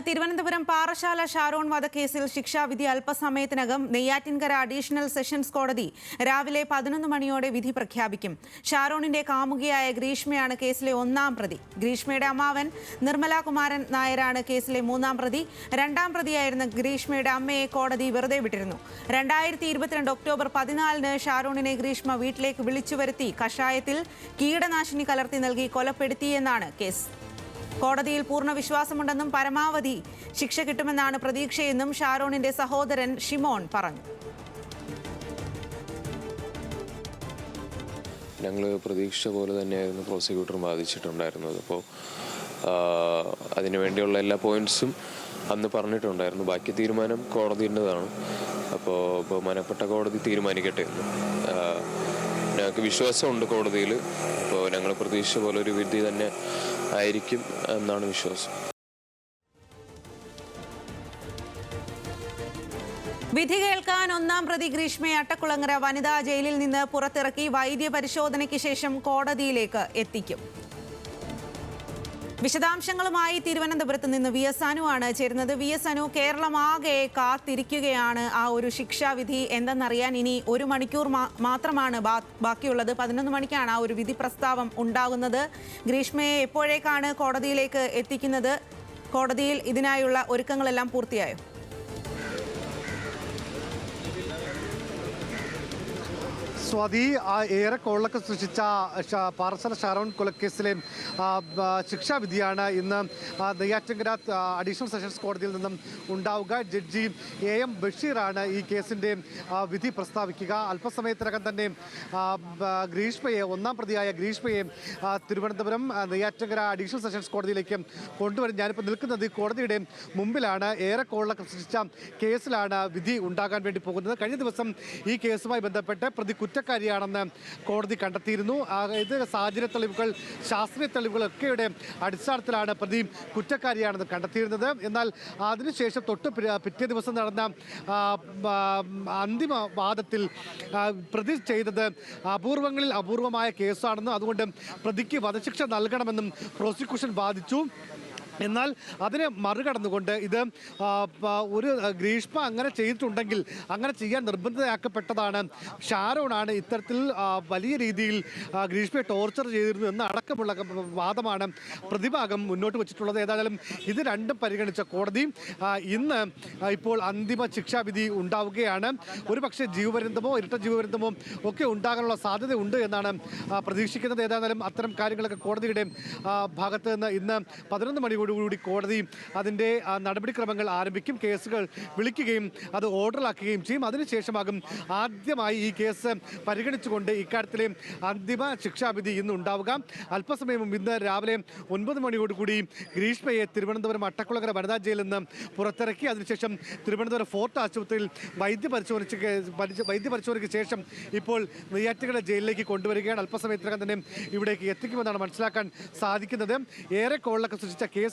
തിരുവനന്തപുരം പാറശാല ഷാരോൺ വധക്കേസിൽ ശിക്ഷാവിധി അല്പസമയത്തിനകം നെയ്യാറ്റിൻകര അഡീഷണൽ സെഷൻസ് കോടതി രാവിലെ 11 മണിയോടെ വിധി പ്രഖ്യാപിക്കും. ഷാരോണിന്റെ കാമുകിയായ ഗ്രീഷ്മയാണ് കേസിലെ ഒന്നാം പ്രതി. ഗ്രീഷ്മയുടെ അമ്മാവൻ നിർമ്മല കുമാരൻ നായരാണ് കേസിലെ മൂന്നാം പ്രതി. രണ്ടാം പ്രതിയായിരുന്ന ഗ്രീഷ്മയുടെ അമ്മയെ കോടതി വെറുതെ വിട്ടിരുന്നു. 2022 ഒക്ടോബർ 14-ന് ഷാരോണിനെ ഗ്രീഷ്മ വീട്ടിലേക്ക് വിളിച്ചു വരുത്തി കഷായത്തിൽ കീടനാശിനി കലർത്തി നൽകി കൊലപ്പെടുത്തിയെന്നാണ് കേസ്. കോടതിയിൽ പൂർണ്ണ വിശ്വാസമുണ്ടെന്നും പരമാവധി ശിക്ഷ കിട്ടുമെന്നാണ് പ്രതീക്ഷയെന്നും ഷാരോണിന്റെ സഹോദരൻ ഷിമോൺ പറഞ്ഞു. ഞങ്ങൾ പ്രതീക്ഷിച്ച പോലെ തന്നെയായിരുന്നു പ്രോസിക്യൂട്ടർ വാദിച്ചിട്ടുണ്ടായിരുന്നത്. അപ്പോൾ അതിനുവേണ്ടിയുള്ള എല്ലാ പോയിന്റ്സും അന്ന് പറഞ്ഞിട്ടുണ്ടായിരുന്നു. ബാക്കി തീരുമാനം കോടതിൻ്റെതാണ്. അപ്പോൾ ബഹുമാനപ്പെട്ട കോടതി തീരുമാനിക്കട്ടെ എന്ന് ഞങ്ങൾക്ക് വിശ്വാസമുണ്ട് കോടതിയിൽ. അപ്പോൾ ഞങ്ങൾ പ്രതീക്ഷിച്ച പോലെ ഒരു വിധി തന്നെ ആയിരിക്കും എന്നാണ് വിശ്വാസം. വിധി കേൾക്കാൻ ഒന്നാം പ്രതി ഗ്രീഷ്മയെ അട്ടക്കുളങ്ങര വനിതാ ജയിലിൽ നിന്ന് പുറത്തിറക്കി വൈദ്യ പരിശോധനയ്ക്ക് ശേഷം കോടതിയിലേക്ക് എത്തിക്കും. വിശദാംശങ്ങളുമായി തിരുവനന്തപുരത്ത് നിന്ന് വി എസ് അനു ആണ് ചേരുന്നത്. വി എസ് അനു, കേരളമാകെ കാത്തിരിക്കുകയാണ് ആ ഒരു ശിക്ഷാവിധി എന്തെന്നറിയാൻ. ഇനി 1 മണിക്കൂർ മാത്രമാണ് ബാക്കിയുള്ളത്. 11 മണിക്കാണ് ആ ഒരു വിധി പ്രസ്താവം ഉണ്ടാകുന്നത്. ഗ്രീഷ്മയെ എപ്പോഴേക്കാണ് കോടതിയിലേക്ക് എത്തിക്കുന്നത്? കോടതിയിൽ ഇതിനായുള്ള ഒരുക്കങ്ങളെല്ലാം പൂർത്തിയായോ? സ്വാതി, ഏറെ കോളിളക്കം സൃഷ്ടിച്ച പാറശാല ഷാരോൺ കൊലക്കേസിലെ ശിക്ഷാവിധിയാണ് ഇന്ന് നെയ്യാറ്റിൻകര അഡീഷണൽ സെഷൻസ് കോടതിയിൽ നിന്നും ഉണ്ടാവുക. ജഡ്ജി AM ബഷീറാണ് ഈ കേസിൻ്റെ വിധി പ്രസ്താവിക്കുക. അല്പസമയത്തിനകം തന്നെ ഗ്രീഷ്മയെ, ഒന്നാം പ്രതിയായ ഗ്രീഷ്മയെ തിരുവനന്തപുരം നെയ്യാറ്റിൻകര അഡീഷണൽ സെഷൻസ് കോടതിയിലേക്ക് കൊണ്ടുവരും. ഞാനിപ്പോൾ നിൽക്കുന്നത് കോടതിയുടെ മുമ്പിലാണ്. ഏറെ കോളിളക്കം സൃഷ്ടിച്ച കേസിലാണ് വിധി ഉണ്ടാകാൻ വേണ്ടി പോകുന്നത്. കഴിഞ്ഞ ദിവസം ഈ കേസുമായി ബന്ധപ്പെട്ട് പ്രതി കുറ്റക്കാരിയാണെന്ന് കോടതി കണ്ടെത്തിയിരുന്നു. ഇത് സാഹചര്യ തെളിവുകൾ, ശാസ്ത്രീയ തെളിവുകളൊക്കെയുടെ അടിസ്ഥാനത്തിലാണ് പ്രതി കുറ്റക്കാരിയാണെന്ന് കണ്ടെത്തിയിരുന്നത്. എന്നാൽ അതിനുശേഷം പിറ്റേ ദിവസം നടന്ന അന്തിമ വാദത്തിൽ പ്രതി ചെയ്തത് അപൂർവങ്ങളിൽ അപൂർവമായ കേസാണെന്നും അതുകൊണ്ട് പ്രതിക്ക് വധശിക്ഷ നൽകണമെന്നും പ്രോസിക്യൂഷൻ വാദിച്ചു. എന്നാൽ അതിനെ മറികടന്നുകൊണ്ട് ഇത് ഒരു ഗ്രീഷ്മ അങ്ങനെ ചെയ്തിട്ടുണ്ടെങ്കിൽ അങ്ങനെ ചെയ്യാൻ നിർബന്ധിതയാക്കപ്പെട്ടതാണ് ഷാരോണാണ്, ഇത്തരത്തിൽ വലിയ രീതിയിൽ ഗ്രീഷ്മയെ ടോർച്ചർ ചെയ്തിരുന്നു എന്ന അടക്കമുള്ള വാദമാണ് പ്രതിഭാഗം മുന്നോട്ട് വെച്ചിട്ടുള്ളത്. ഏതായാലും ഇത് രണ്ടും പരിഗണിച്ച കോടതി ഇന്ന് ഇപ്പോൾ അന്തിമ ശിക്ഷാവിധി ഉണ്ടാവുകയാണ്. ഒരു പക്ഷേ ജീവപര്യന്തമോ ഇരട്ട ജീവപര്യന്തമോ ഒക്കെ ഉണ്ടാകാനുള്ള സാധ്യതയുണ്ട് എന്നാണ് പ്രതീക്ഷിക്കുന്നത്. ഏതായാലും അത്തരം കാര്യങ്ങളൊക്കെ കോടതിയുടെ ഭാഗത്ത് നിന്ന് ഇന്ന് 11 മണിയോടുകൂടി കോടതി അതിൻ്റെ നടപടിക്രമങ്ങൾ ആരംഭിക്കും. കേസുകൾ വിളിക്കുകയും അത് ഓർഡറിലാക്കുകയും ചെയ്യും. അതിനുശേഷമാകും ആദ്യമായി ഈ കേസ് പരിഗണിച്ചുകൊണ്ട് ഇക്കാര്യത്തിലെ അന്തിമ ശിക്ഷാവിധി ഇന്ന് ഉണ്ടാവുക. അല്പസമയം മുമ്പ് ഇന്ന് രാവിലെ 9 മണിയോടുകൂടി ഗ്രീഷ്മയെ തിരുവനന്തപുരം അട്ടക്കുളങ്ങര വനിതാ ജയിലിൽ നിന്ന് പുറത്തിറക്കി. അതിനുശേഷം തിരുവനന്തപുരം ഫോർട്ട് ആശുപത്രിയിൽ വൈദ്യപരിശോധനയ്ക്ക് ശേഷം ഇപ്പോൾ നെയ്യാറ്റിൻകര ജയിലിലേക്ക് കൊണ്ടുവരികയാണ്. അല്പസമയത്തിനകം തന്നെ ഇവിടേക്ക് എത്തിക്കുമെന്നാണ് മനസ്സിലാക്കാൻ സാധിക്കുന്നത്. ഏറെ കോളിളക്കം സൃഷ്ടിച്ച കേസിലാണ്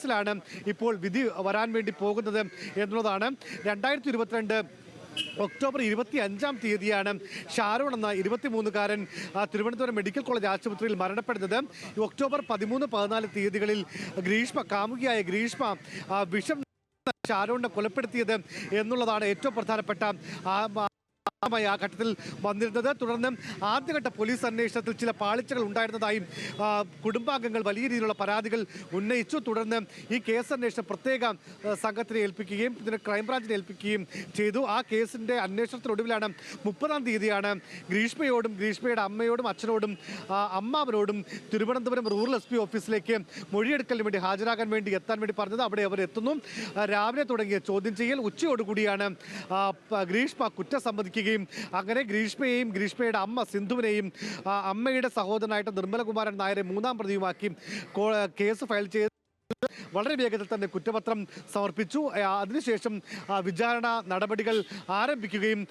ഇപ്പോൾ വിധി വരാൻ വേണ്ടി പോകുന്നത് എന്നുള്ളതാണ്. 2022 ഒക്ടോബർ 25-ാം തീയതിയാണ് ഷാരോൺ എന്ന 23-കാരൻ തിരുവനന്തപുരം മെഡിക്കൽ കോളേജ് ആശുപത്രിയിൽ മരണപ്പെടുന്നത്. ഒക്ടോബർ 13, 14 തീയതികളിൽ കാമുകിയായ ഗ്രീഷ്മ വിഷം ഷാരോണിനെ കൊലപ്പെടുത്തിയത് എന്നുള്ളതാണ് ഏറ്റവും പ്രധാനപ്പെട്ട ആ ഘട്ടത്തിൽ വന്നിരുന്നത്. തുടർന്ന് ആദ്യഘട്ട പോലീസ് അന്വേഷണത്തിൽ ചില പാളിച്ചകൾ ഉണ്ടായിരുന്നതായും കുടുംബാംഗങ്ങൾ വലിയ രീതിയിലുള്ള പരാതികൾ ഉന്നയിച്ചു. തുടർന്ന് ഈ കേസ് അന്വേഷണം പ്രത്യേക സംഘത്തിനെ ഏൽപ്പിക്കുകയും ഇതിന് ക്രൈംബ്രാഞ്ചിനെ ഏൽപ്പിക്കുകയും ചെയ്തു. ആ കേസിൻ്റെ അന്വേഷണത്തിനൊടുവിലാണ് 30-ാം തീയതിയാണ് ഗ്രീഷ്മയോടും ഗ്രീഷ്മയുടെ അമ്മയോടും അച്ഛനോടും അമ്മാവനോടും തിരുവനന്തപുരം റൂറൽ SP ഓഫീസിലേക്ക് മൊഴിയെടുക്കലിന് വേണ്ടി ഹാജരാകാൻ വേണ്ടി എത്താൻ വേണ്ടി പറഞ്ഞത്. അവിടെ അവർ എത്തുന്നു. രാവിലെ തുടങ്ങിയ ചോദ്യം ചെയ്യൽ ഉച്ചയോടുകൂടിയാണ് ഗ്രീഷ്മ കുറ്റം സമ്മതിക്കുകയും അങ്ങനെ ഗ്രീഷ്മയെയും ഗ്രീഷ്മയുടെ അമ്മ സിന്ധുവിനെയും അമ്മയുടെ സഹോദരനായിട്ട് നിർമ്മല കുമാരൻ നായരെ 3-ാം പ്രതിയുമാക്കി കേസ് ഫയൽ ചെയ്ത് വളരെ വേഗത്തിൽ തന്നെ കുറ്റപത്രം സമർപ്പിച്ചു. അതിനുശേഷം വിചാരണ നടപടികൾ ആരംഭിക്കുകയും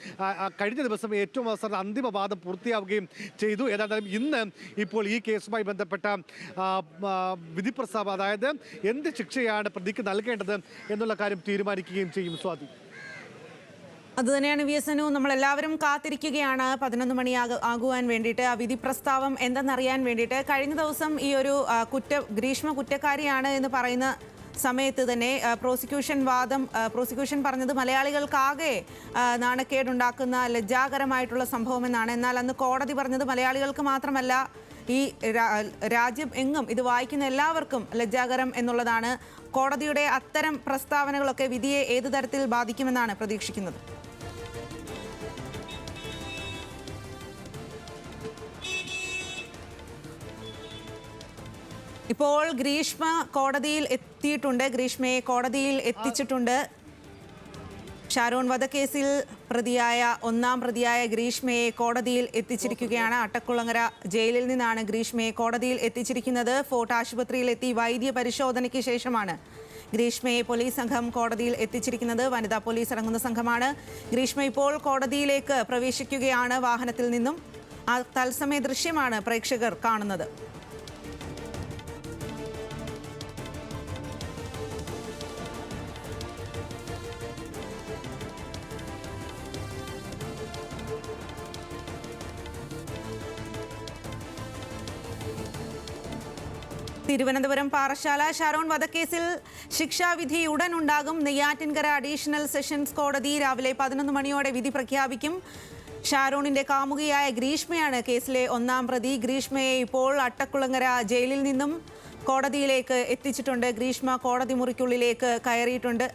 കഴിഞ്ഞ ദിവസം ഏറ്റവും അവസാനം അന്തിമവാദം പൂർത്തിയാവുകയും ചെയ്തു. ഏതായാലും ഇന്ന് ഇപ്പോൾ ഈ കേസുമായി ബന്ധപ്പെട്ട വിധി പ്രസ്താവം, അതായത് എന്ത് ശിക്ഷയാണ് പ്രതിക്ക് നൽകേണ്ടത് എന്നുള്ള കാര്യം തീരുമാനിക്കുകയും ചെയ്യും. സ്വാതി, അതുതന്നെയാണ് വി എസ് അനു, നമ്മളെല്ലാവരും കാത്തിരിക്കുകയാണ് 11 മണി ആകുവാൻ വേണ്ടിയിട്ട്, ആ വിധി പ്രസ്താവം എന്തെന്നറിയാൻ വേണ്ടിയിട്ട്. കഴിഞ്ഞ ദിവസം ഈ ഒരു ഗ്രീഷ്മ കുറ്റക്കാരിയാണ് എന്ന് പറയുന്ന സമയത്ത് തന്നെ പ്രോസിക്യൂഷൻ പറഞ്ഞത് മലയാളികൾക്കാകെ നാണക്കേടുണ്ടാക്കുന്ന ലജ്ജാകരമായിട്ടുള്ള സംഭവമെന്നാണ്. എന്നാൽ അന്ന് കോടതി പറഞ്ഞത് മലയാളികൾക്ക് മാത്രമല്ല, ഈ രാജ്യം എങ്ങും ഇത് വായിക്കുന്ന എല്ലാവർക്കും ലജ്ജാകരം എന്നുള്ളതാണ്. കോടതിയുടെ അത്തരം പ്രസ്താവനകളൊക്കെ വിധിയെ ഏതു തരത്തിൽ ബാധിക്കുമെന്നാണ് പ്രതീക്ഷിക്കുന്നത്? ഇപ്പോൾ ഗ്രീഷ്മ കോടതിയിൽ എത്തിയിട്ടുണ്ട്. ഗ്രീഷ്മയെ കോടതിയിൽ എത്തിച്ചിട്ടുണ്ട്. ഷാരോൺ വധക്കേസിൽ ഒന്നാം പ്രതിയായ ഗ്രീഷ്മയെ കോടതിയിൽ എത്തിച്ചിരിക്കുകയാണ്. അട്ടക്കുളങ്ങര ജയിലിൽ നിന്നാണ് ഗ്രീഷ്മയെ കോടതിയിൽ എത്തിച്ചിരിക്കുന്നത്. ഫോർട്ട് ആശുപത്രിയിലെത്തി വൈദ്യ പരിശോധനയ്ക്ക് ശേഷമാണ് ഗ്രീഷ്മയെ പോലീസ് സംഘം കോടതിയിൽ എത്തിച്ചിരിക്കുന്നത്. വനിതാ പോലീസ് ഇറങ്ങുന്ന സംഘമാണ്. ഗ്രീഷ്മ ഇപ്പോൾ കോടതിയിലേക്ക് പ്രവേശിക്കുകയാണ് വാഹനത്തിൽ നിന്നും. ആ തത്സമയ ദൃശ്യമാണ് പ്രേക്ഷകർ കാണുന്നത്. തിരുവനന്തപുരം പാറശാല ഷാരോൺ വധക്കേസിൽ ശിക്ഷാവിധി ഉടൻ ഉണ്ടാകും. നെയ്യാറ്റിൻകര അഡീഷണൽ സെഷൻസ് കോടതി രാവിലെ 11 മണിയോടെ വിധി പ്രഖ്യാപിക്കും. ഷാരോണിന്റെ കാമുകിയായ ഗ്രീഷ്മയാണ് കേസിലെ ഒന്നാം പ്രതി. ഗ്രീഷ്മയെ ഇപ്പോൾ അട്ടക്കുളങ്ങര ജയിലിൽ നിന്നും കോടതിയിലേക്ക് എത്തിച്ചിട്ടുണ്ട്. ഗ്രീഷ്മ കോടതി മുറിക്കുള്ളിലേക്ക് കയറിയിട്ടുണ്ട്.